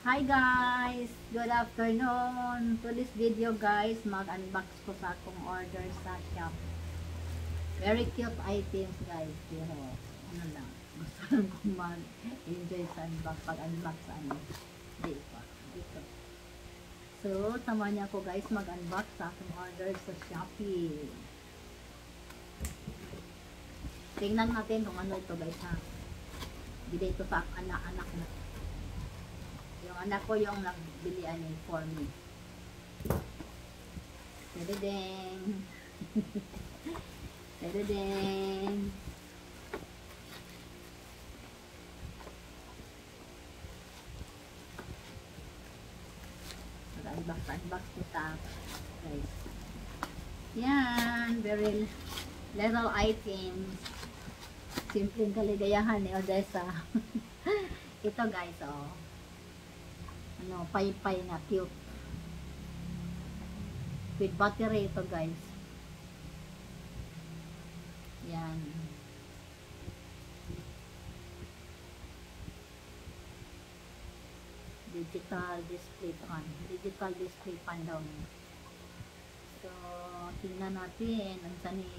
Hi guys! Good afternoon! To this video guys, mag-unbox ko sa akong order sa shop. Very cute items guys, pero ano lang, gusto lang kong mag-enjoy sa pag-unbox sa ano. Dito. So, samahan niya ako guys mag-unbox sa akong order sa Shopee. Tingnan natin kung ano ito guys ha. Bili ito sa anak-anak na. Yung anak ko yung nagbili for me. Tadadeng. Tadadeng. Unbox kita guys. Yan, very little items. Simpleng kaligayahan ni Odessa. Ito guys, oh. Ano, pay-pay na cute. With battery ito guys. Yan. Digital display pan. Digital display pan daw. So, tingnan natin ang sani.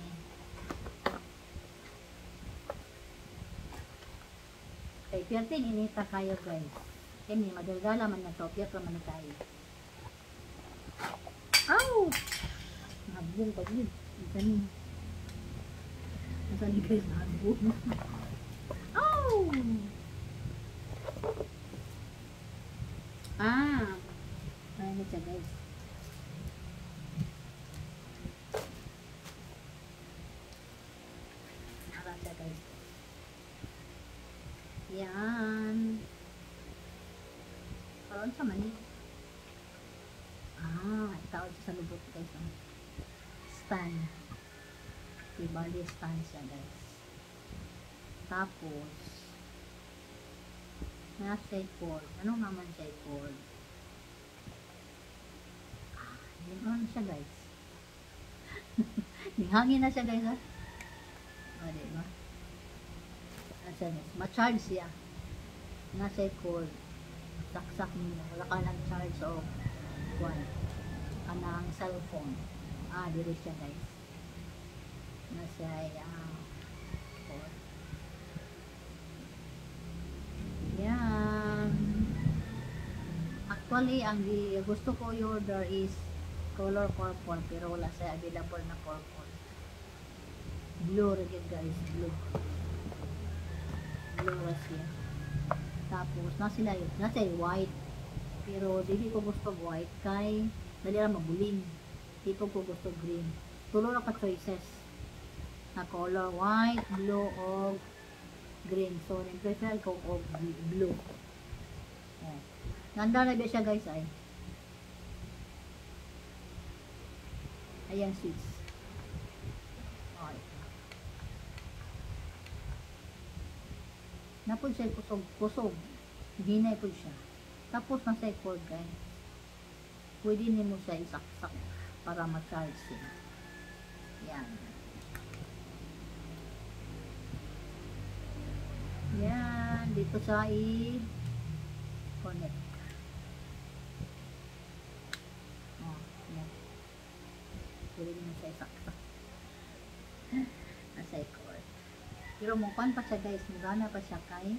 Kay Pierting inita kayo guys. Kini madagala man na to, Pierto man na tayo. Ow! Nabung pa yun. Ang sani guys, nabung. Ow! Ano siya guys. Ano siya guys. Yan. Karoon sa mani. Tawag sa lubot guys. Stand. Ibali stand siya guys. Tapos, nasa cord. Ano naman siya cord? Yung ano siya guys. Hangin na siya guys ha. Diba? Nasa guys. Ma-charge siya. Nasa cord. Saksak nyo. Wala ka ng charge o kanang cellphone. Dito siya guys. Nasa cord. Yan. Actually, ang gusto ko i-order is color purple, pero wala siya available na purple. Blue rin guys, blue. Blue rin siya. Tapos, nasa white. Pero, hindi ko gusto white kay dali lang mabuling. Hindi ko gusto green. Tulo na ka choices na color, white, blue, o green. So, nag-prefer ko o blue. Ganda na ba siya guys ay. Ayan switch. Napod siya kusog. Hinay po siya. Tapos nasa cord guys. Pwede nimo siya isaksak para ma-charge siya. Yan. Yan. Dito siya i-connect. Yan. Pwede nimo siya isaksak. Nasa cord. Pero mukhaan pa siya guys. Mugana pa siya kay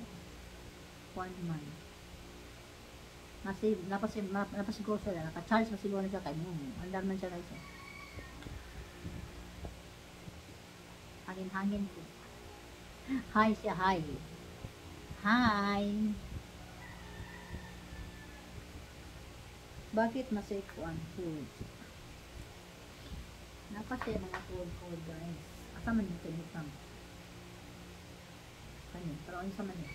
1 month. Napasiguro siya. Naka-charge pa siguro siya kay andar man siya guys. Hangin-hangin po. Hi siya. Hi. Hi. Bakit masikuan food? Napasaya mga food guys. Asa man yung tinutang? Kanin, taroon sa mani.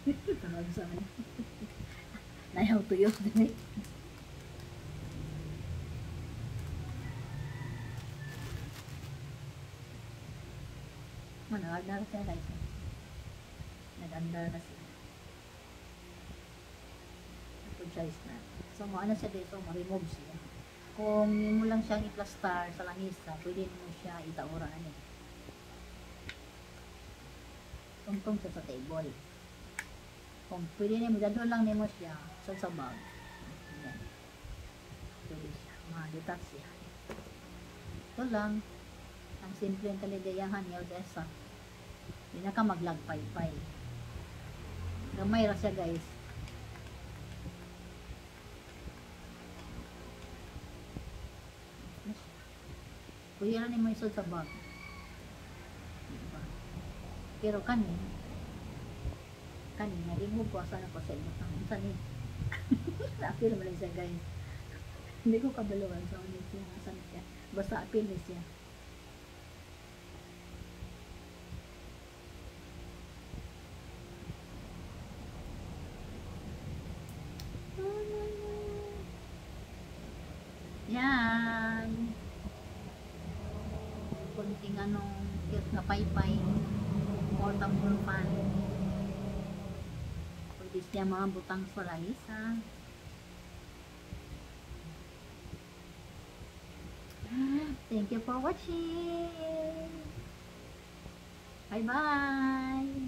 Taroon sa mani. Nayaw tuyo din eh. Nag-andar siya guys. Nag-andar na siya. Apologize na. So, ano siya dito, ma-remove siya. Kung mo lang siyang i-plaster sa langisa, pwede mo siya itaurahan eh. Tungtong siya sa table. Kung pwede nimo dadon lang nimo siya sa bag. Yan. Pwede siya. Malitas siya. Ito lang. Ang simple ang kaligayahan ni Odessa. Hindi na ka maglagpay-pay. Gamay ra siya guys. Pwede na nimo isod sa bag. Diba? Pero nga di mo po asan ako sa ibutang unsa ni. Apil mo lang siya guys. Hindi ko kabaluan sa ulit siya asan siya. Basta apil na siya. Yan. Kunting anong cute na paypay. Portable fan. Pwede siya mga butang solahisa. Thank you for watching. Bye bye.